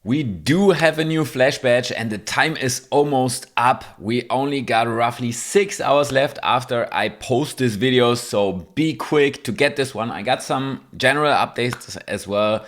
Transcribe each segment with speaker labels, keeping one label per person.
Speaker 1: We do have a new Flash Badge and the time is almost up. We only got roughly 6 hours left after I post this video, so be quick to get this one. I got some general updates as well,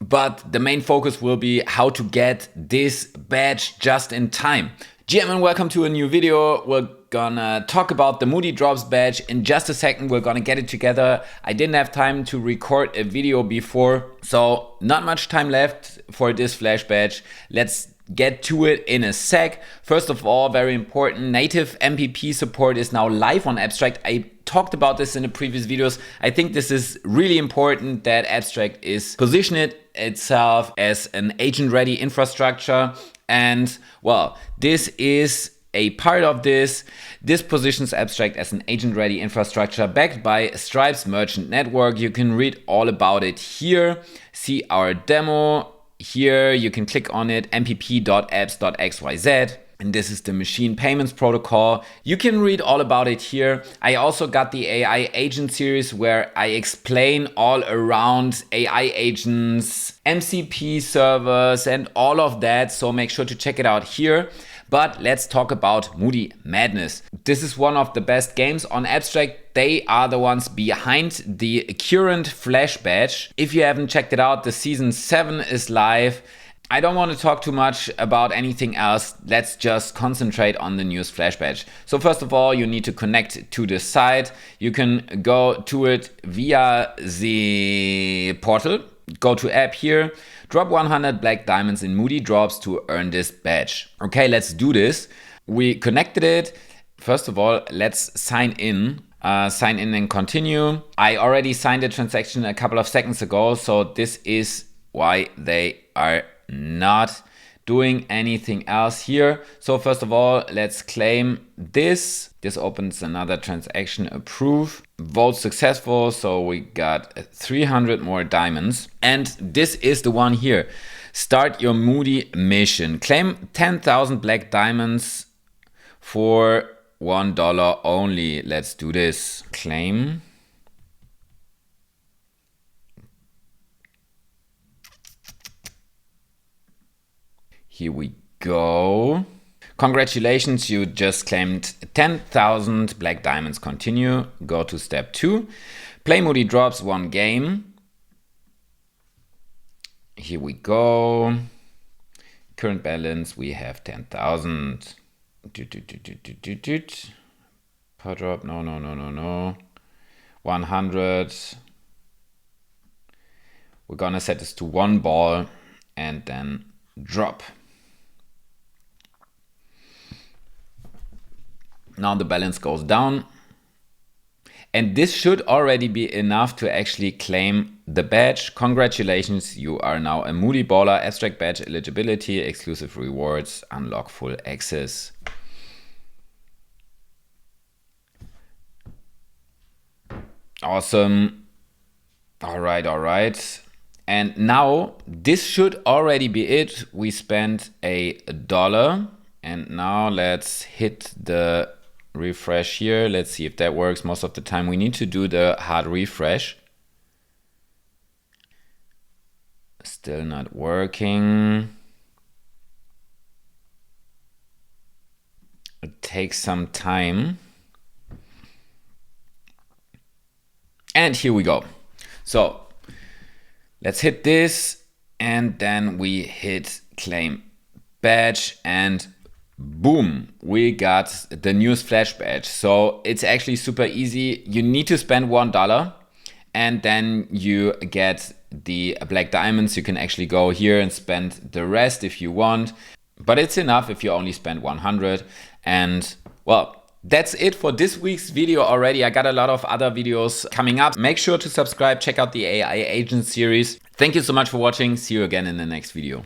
Speaker 1: but the main focus will be how to get this badge just in time. GM and welcome to a new video. We're gonna talk about the Moody Drops badge in just a second. We're gonna get it together. I didn't have time to record a video before, so not much time left for this Flash badge. Let's get to it in a sec. First of all, very important, native MPP support is now live on Abstract. I talked about this in the previous videos. I think this is really important that Abstract is positioning itself as an agent-ready infrastructure. And well, this is a part of this. This positions Abstract as an agent-ready infrastructure backed by Stripe's merchant network. You can read all about it here. See our demo here. You can click on it, mpp.apps.xyz. And this is the machine payments protocol. You can read all about it here. I also got the AI agent series where I explain all around AI agents, MCP servers, and all of that. So make sure to check it out here. But let's talk about Moody Madness. This is one of the best games on Abstract. They are the ones behind the current Flash Badge. If you haven't checked it out, the season 7 is live. I don't want to talk too much about anything else. Let's just concentrate on the newest Flash Badge. So first of all, you need to connect to the site. You can go to it via the portal. Go to app here. Drop 100 black diamonds in Moody Drops to earn this badge. Okay, let's do this. We connected it. First of all, let's sign in. Sign in and continue. I already signed the transaction a couple of seconds ago, so this is why they are not doing anything else here. So first of all, let's claim this. This opens another transaction, approve. Vote successful, so we got 300 more diamonds. And this is the one here. Start your Moody mission. Claim 10,000 black diamonds for $1 only. Let's do this. Claim. Here we go. Congratulations, you just claimed 10,000 black diamonds. Continue. Go to step 2. Play Moody Drops one game. Here we go. Current balance, we have 10,000. Per drop, no. 100. We're gonna set this to 1 ball and then drop. Now the balance goes down. And this should already be enough to actually claim the badge. Congratulations, you are now a Moody Baller. Abstract badge eligibility, exclusive rewards, unlock full access. Awesome. All right. And now this should already be it. We spent $1. And now let's hit the refresh here. Let's see if that works. Most of the time we need to do the hard refresh. Still not working. It takes some time. And here we go. So let's hit this and then we hit claim badge and boom, we got the newest Flash badge. So it's actually super easy. You need to spend $1 and then you get the black diamonds. You can actually go here and spend the rest if you want, but it's enough if you only spend 100. And well, that's it for this week's video already. I got a lot of other videos coming up. Make sure to subscribe, check out the AI agent series. Thank you so much for watching. See you again in the next video.